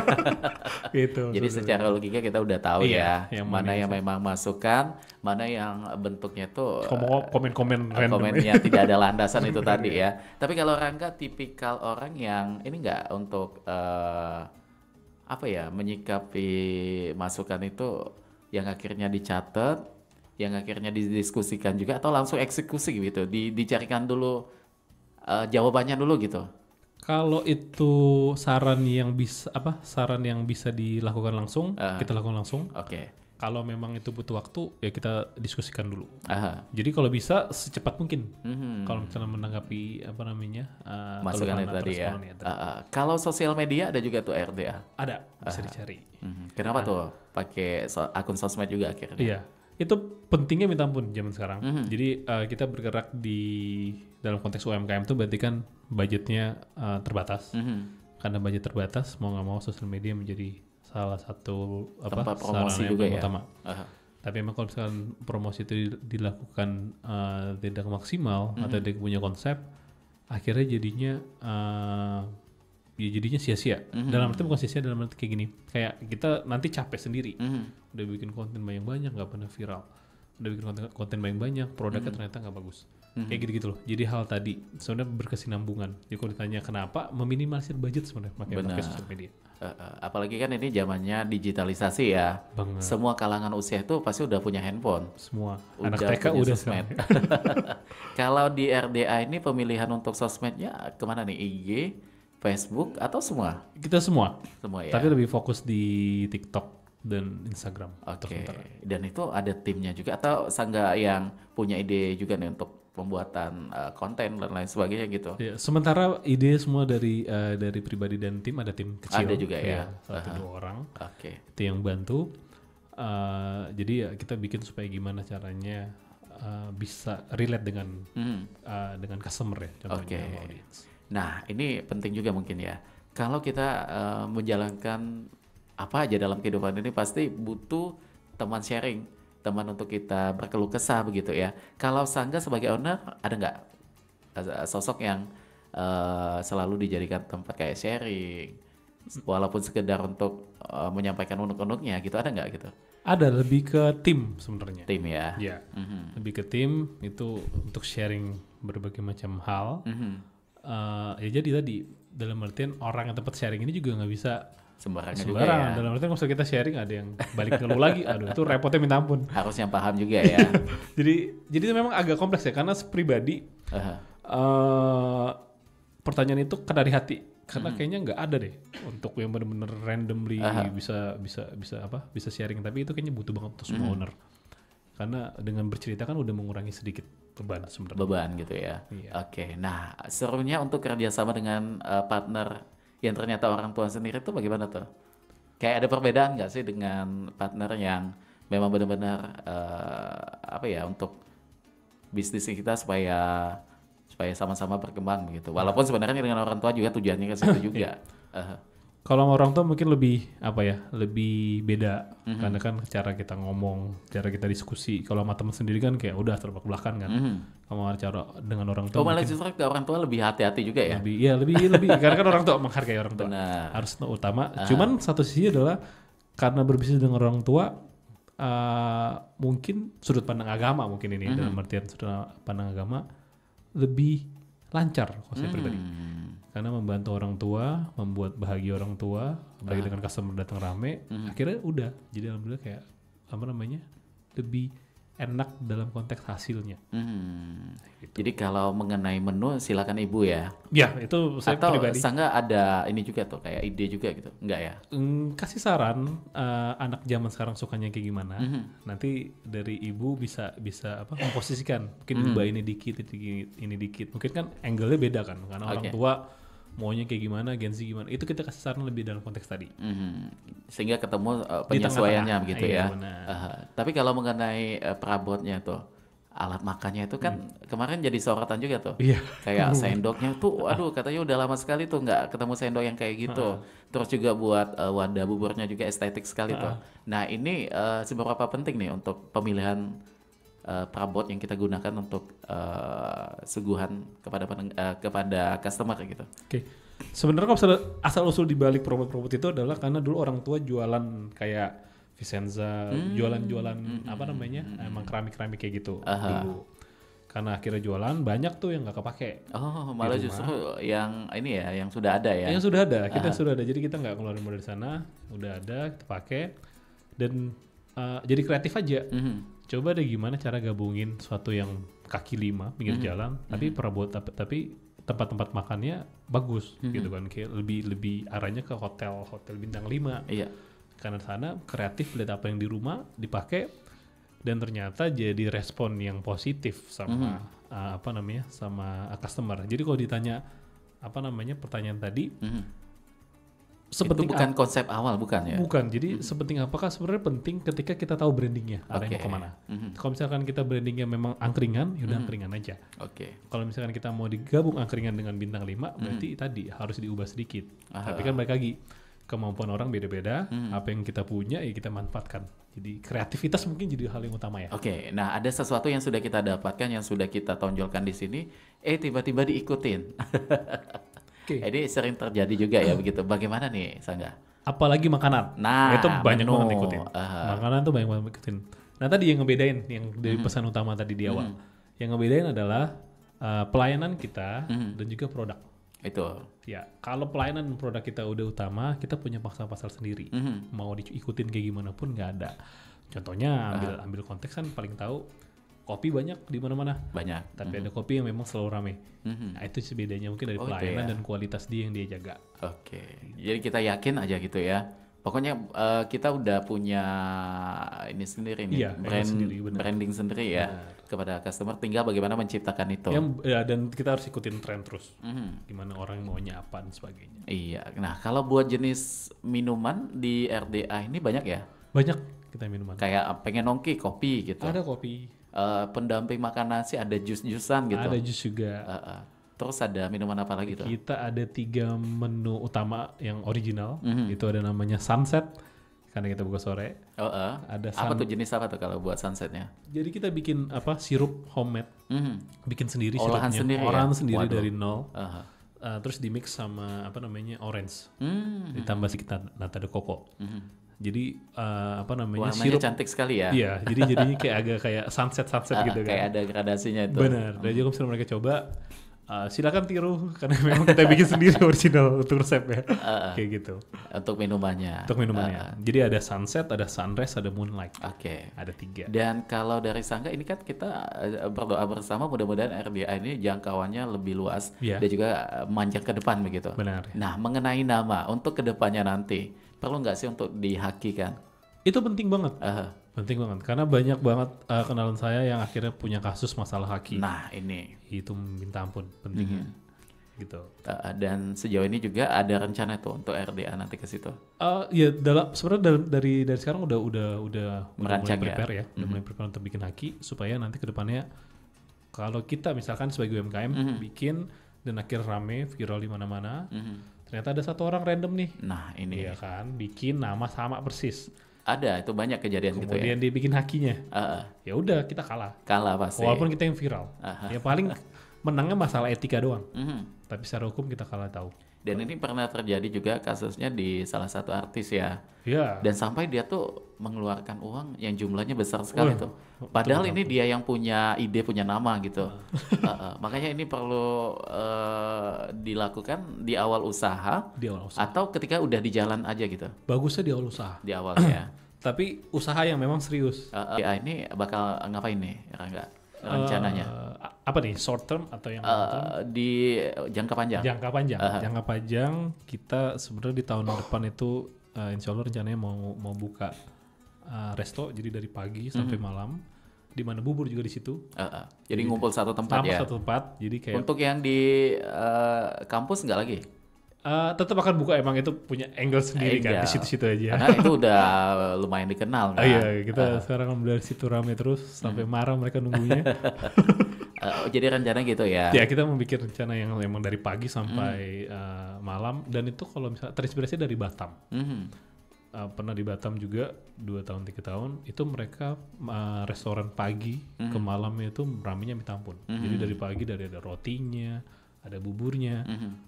Gitu. Jadi secara logika kita udah tahu yang mana yang memang masukan, mana yang bentuknya tuh komen-komen random. Komennya tidak ada landasan itu tadi ya. Tapi kalau Rangga tipikal orang yang ini enggak untuk apa ya menyikapi masukan itu yang akhirnya dicatat, yang akhirnya didiskusikan juga atau langsung eksekusi gitu, dicarikan dulu jawabannya dulu gitu. Kalau itu saran yang bisa dilakukan langsung, kita lakukan langsung. Oke. Kalau memang itu butuh waktu, ya kita diskusikan dulu. Jadi kalau bisa secepat mungkin. Kalau misalnya menanggapi apa namanya masukan itu tadi ya. Kalau sosial media ada juga tuh RDA. Ada, bisa dicari. Kenapa tuh pakai akun sosmed juga akhirnya? Iya. Itu pentingnya minta ampun zaman sekarang. Jadi kita bergerak di dalam konteks UMKM itu berarti kan budgetnya terbatas. Karena budget terbatas, mau nggak mau sosial media menjadi salah satu tempat promosi juga ya. Utama. Tapi emang kalau misalkan promosi itu dilakukan tidak maksimal atau tidak punya konsep, akhirnya jadinya sia-sia. Dalam arti bukan sia-sia, dalam arti kayak gini. Kayak kita nanti capek sendiri. Udah bikin konten banyak nggak pernah viral. Udah bikin konten banyak, produknya ternyata nggak bagus. Kayak gitu-gitu loh. Jadi hal tadi sebenarnya berkesinambungan. Jadi kalau ditanya kenapa, meminimalisir budget sebenarnya pakai sosial media. Apalagi kan ini zamannya digitalisasi ya. Banget. Semua kalangan usia itu pasti udah punya handphone. Semua. Anak TK udah sosmed. Kalau di RDA ini pemilihan untuk sosmednya kemana nih? IG, Facebook atau semua? Kita semua. Semua ya. Tapi lebih fokus di TikTok dan Instagram. Oke. Dan itu ada timnya juga atau Sangga yang punya ide juga nih untuk pembuatan konten dan lain sebagainya gitu. Ya, sementara ide semua dari pribadi dan tim, ada tim kecil. Ada juga ya. 1-2 orang. Oke. Itu yang bantu. Jadi ya kita bikin supaya gimana caranya bisa relate dengan customer ya. Contohnya audience. Nah ini penting juga mungkin ya. Kalau kita menjalankan apa aja dalam kehidupan ini pasti butuh teman sharing, teman untuk kita berkeluh kesah begitu ya. Kalau Sangga sebagai owner ada nggak sosok yang selalu dijadikan tempat kayak sharing, walaupun sekedar untuk menyampaikan unek-uneknya gitu, ada nggak gitu? Ada, lebih ke tim sebenarnya. Tim ya? Iya, lebih ke tim itu untuk sharing berbagai macam hal. Ya jadi tadi dalam artian orang yang tempat sharing ini juga nggak bisa sembarangan juga ya. Dalam artian kalau kita sharing ada yang balik ke lu lagi, aduh itu repotnya minta ampun. Harus yang paham juga ya. jadi itu memang agak kompleks ya, karena pribadi pertanyaan itu kan dari hati. Karena kayaknya nggak ada deh untuk yang benar-benar randomly bisa sharing, tapi itu kayaknya butuh banget untuk semua owner. Karena dengan bercerita kan udah mengurangi sedikit beban sebenarnya. Beban gitu ya. Iya. Oke. Nah, serunya untuk kerjasama dengan partner yang ternyata orang tua sendiri itu bagaimana tuh? Kayak ada perbedaan nggak sih dengan partner yang memang benar-benar apa ya, untuk bisnis kita supaya sama-sama berkembang begitu. Walaupun sebenarnya dengan orang tua juga tujuannya ke situ juga. Kalau sama orang tua mungkin lebih apa ya, lebih beda karena kan cara kita ngomong, cara kita diskusi. Kalau sama teman sendiri kan kayak udah terbelak belakan kan. Kalau cara dengan orang tua malah justru ke orang tua lebih hati-hati juga ya. Lebih karena kan orang tua menghargai orang tua. Benar. Harus utama. Cuman satu sisi adalah karena berbisnis dengan orang tua mungkin sudut pandang agama mungkin ini dalam artian sudut pandang agama lebih lancar kalau saya pribadi. Karena membantu orang tua, membuat bahagia orang tua, apalagi dengan customer datang rame, akhirnya udah. Jadi alhamdulillah kayak apa namanya, lebih enak dalam konteks hasilnya. Gitu. Jadi kalau mengenai menu silakan ibu ya. Ya itu saya atau pribadi. Atau Sangga ada ini juga tuh kayak ide juga gitu, enggak ya? Kasih saran anak zaman sekarang sukanya kayak gimana. Nanti dari ibu bisa apa memposisikan. Mungkin ubah ini dikit, ini dikit. Mungkin kan angle-nya beda kan, karena orang tua maunya kayak gimana, Gen Z gimana, itu kita kasih saran lebih dalam konteks tadi. Sehingga ketemu penyesuaiannya begitu ya. Tapi kalau mengenai perabotnya tuh, alat makannya itu kan kemarin jadi sorotan juga tuh. Kayak sendoknya tuh, aduh katanya udah lama sekali tuh nggak ketemu sendok yang kayak gitu. Terus juga buat wadah buburnya juga estetik sekali tuh. Nah ini seberapa penting nih untuk pemilihan perabot yang kita gunakan untuk suguhan kepada customer gitu. Oke. Sebenarnya kalau asal usul di balik perabot-perabot itu adalah karena dulu orang tua jualan kayak Vicenza, jualan apa namanya, emang keramik kayak gitu dulu. Karena akhirnya jualan banyak tuh yang nggak kepake. Oh, malah justru yang ini ya, yang sudah ada ya. Yang sudah ada, kita sudah ada. Jadi kita nggak keluarin modal dari sana, udah ada, kita pakai dan jadi kreatif aja. Coba deh gimana cara gabungin suatu yang kaki 5 pinggir jalan, tapi perabot tapi tempat-tempat makannya bagus gitu kan, kayak lebih arahnya ke hotel bintang 5. Iya. Karena sana kreatif, lihat apa yang di rumah dipakai dan ternyata jadi respon yang positif sama apa namanya, sama customer. Jadi kalau ditanya apa namanya pertanyaan tadi, itu bukan konsep awal bukan ya? Bukan. Jadi sepenting apakah sebenarnya penting ketika kita tahu brandingnya arahnya mau kemana. Kalau misalkan kita brandingnya memang angkringan, yaudah angkringan aja. Kalau misalkan kita mau digabung angkringan dengan bintang 5, berarti tadi harus diubah sedikit. Tapi kan balik lagi, kemampuan orang beda-beda, apa yang kita punya ya kita manfaatkan. Jadi kreativitas mungkin jadi hal yang utama ya. Nah ada sesuatu yang sudah kita dapatkan, yang sudah kita tonjolkan di sini, tiba-tiba diikutin. Ini sering terjadi juga ya begitu. Bagaimana nih Sangga? Apalagi makanan. Nah, itu banyak banget ikutin. Makanan tuh banyak banget ikutin. Nah tadi yang ngebedain, yang dari pesan utama tadi di awal, yang ngebedain adalah pelayanan kita dan juga produk. Itu. Ya, kalau pelayanan dan produk kita udah utama, kita punya pasar sendiri. Mau diikutin kayak gimana pun nggak ada. Contohnya ambil konteks kan paling tahu. Kopi banyak di mana-mana. Banyak. Tapi ada kopi yang memang selalu rame. Nah, itu sih bedanya mungkin dari pelayanan dan kualitas dia yang dia jaga. Jadi kita yakin aja gitu ya. Pokoknya kita udah punya ini sendiri nih, branding sendiri ya kepada customer. Tinggal bagaimana menciptakan itu. Dan kita harus ikutin tren terus. Gimana orang maunya apa dan sebagainya. Iya. Nah, kalau buat jenis minuman di RDA ini banyak ya? Banyak kita minuman. Kayak pengen nongki kopi gitu. Ada kopi. Pendamping makan nasi, ada jus-jusan gitu. Ada jus juga. Terus ada minuman apa lagi tuh? Kita ada 3 menu utama yang original. Itu ada namanya Sunset karena kita buka sore. Ada apa tuh, jenis apa tuh kalau buat sunsetnya? Jadi kita bikin sirup homemade, bikin sendiri olahan sirupnya. Sendiri dari nol. Terus di mix sama apa namanya orange, ditambah sedikit nata de coco. Jadi warnanya sirup cantik sekali ya. Iya, jadi jadinya kayak agak kayak sunset gitu kan. Kayak ada gradasinya itu. Benar. Dan juga misalnya mereka coba, silakan tiru karena memang kita bikin sendiri original untuk resepnya. Kayak gitu. Untuk minumannya. Jadi ada sunset, ada sunrise, ada moonlight. Ada 3. Dan kalau dari Sangga ini kan kita berdoa bersama mudah-mudahan RDA ini jangkauannya lebih luas dan juga manjat ke depan begitu. Benar. Nah, mengenai nama untuk kedepannya nanti perlu nggak sih untuk dihakikan? Itu penting banget. Penting banget karena banyak banget kenalan saya yang akhirnya punya kasus masalah haki. Nah, ini itu minta ampun pentingnya. gitu. Dan sejauh ini juga ada rencana tuh untuk RDA nanti ke situ. Ya sebenarnya dari sekarang udah mulai prepare ya, udah mulai prepare untuk bikin haki supaya nanti kedepannya kalau kita misalkan sebagai UMKM bikin dan akhir rame viral di mana-mana, ternyata ada satu orang random nih. Nah ini ya kan, bikin nama sama persis. Ada, itu banyak kejadian gitu ya. Kemudian dia bikin hakinya. Ya udah kita kalah. Kalah pasti. Walaupun kita yang viral. Ya paling menangnya masalah etika doang. Tapi secara hukum kita kalah tahu. Dan ini pernah terjadi juga kasusnya di salah satu artis ya. Iya. Dan sampai dia tuh mengeluarkan uang yang jumlahnya besar sekali tuh. Padahal ini dia yang punya ide, punya nama gitu. Makanya ini perlu dilakukan di awal usaha. Di awal usaha. Atau ketika udah di jalan aja gitu. Bagusnya di awal usaha. Di awal ya. Tapi usaha yang memang serius. Ini bakal ngapain nih, Rangga? Rencananya? Apa nih, short term atau yang long term? Di jangka panjang? Jangka panjang. Jangka panjang kita sebenarnya di tahun depan itu insya Allah rencananya mau buka resto, jadi dari pagi sampai malam, di mana bubur juga di situ. Jadi ngumpul satu tempat ya? Satu tempat, jadi kayak. Untuk yang di kampus nggak lagi? Tetap akan buka, emang itu punya angle sendiri kan, di situ-situ aja. Karena itu udah lumayan dikenal kan. Iya, kita sekarang dari situ rame terus sampai marah mereka nunggunya. Jadi rencana gitu ya? Ya kita mau bikin rencana yang memang dari pagi sampai malam, dan itu kalau misalnya terinspirasi dari Batam. Pernah di Batam juga 2 tahun 3 tahun, itu mereka restoran pagi ke malamnya itu ramenya minta ampun. Jadi dari pagi ada rotinya, ada buburnya,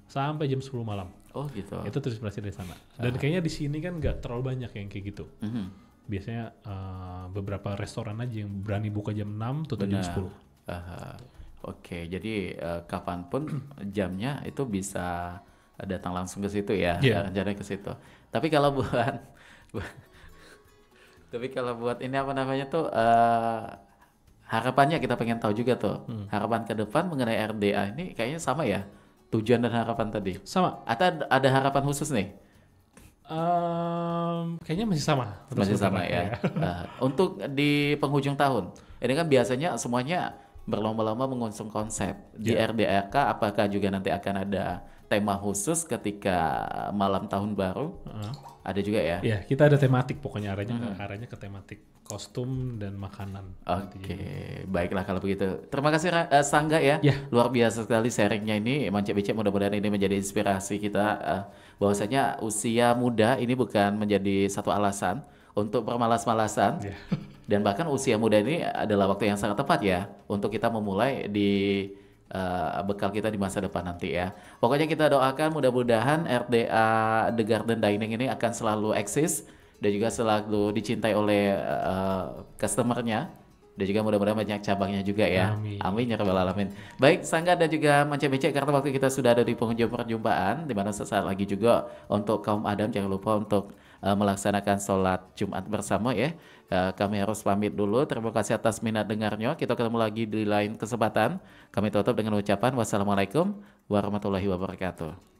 sampai jam 10 malam. Oh gitu. Itu terinspirasi dari sana. Dan kayaknya di sini kan nggak terlalu banyak yang kayak gitu. Biasanya beberapa restoran aja yang berani buka jam 6 tutup jam 10. Oke, jadi kapanpun jamnya itu bisa datang langsung ke situ ya, rencananya ke situ. Tapi kalau buat ini apa namanya tuh harapannya kita pengen tahu juga tuh. Harapan ke depan mengenai RDA ini kayaknya sama ya, tujuan dan harapan tadi. Sama. Atau ada harapan khusus nih? Kayaknya masih sama. Masih sama ya. Untuk di penghujung tahun, ini kan biasanya semuanya berlomba-lomba mengusung konsep. Di RDAK apakah juga nanti akan ada tema khusus ketika malam tahun baru? Ada juga ya? Iya, kita ada tematik, pokoknya arahnya ke tematik kostum dan makanan. Oke, baiklah kalau begitu. Terima kasih Sangga ya. Luar biasa sekali sharingnya ini. Mance Becek, mudah-mudahan ini menjadi inspirasi kita bahwasanya usia muda ini bukan menjadi satu alasan untuk bermalas-malasan. Dan bahkan usia muda ini adalah waktu yang sangat tepat ya untuk kita memulai di bekal kita di masa depan nanti ya. Pokoknya kita doakan mudah-mudahan RDA The Garden Dining ini akan selalu eksis dan juga selalu dicintai oleh customernya, dan juga mudah-mudahan banyak cabangnya juga ya. Amin ya rabbal alamin. Baik Sangga dan juga Mance Becek, karena waktu kita sudah ada di penghujung perjumpaan, di mana sesaat lagi juga untuk kaum Adam jangan lupa untuk melaksanakan sholat Jumat bersama ya. Kami harus pamit dulu. Terima kasih atas minat dengarnya. Kita ketemu lagi di lain kesempatan. Kami tutup dengan ucapan wassalamualaikum warahmatullahi wabarakatuh.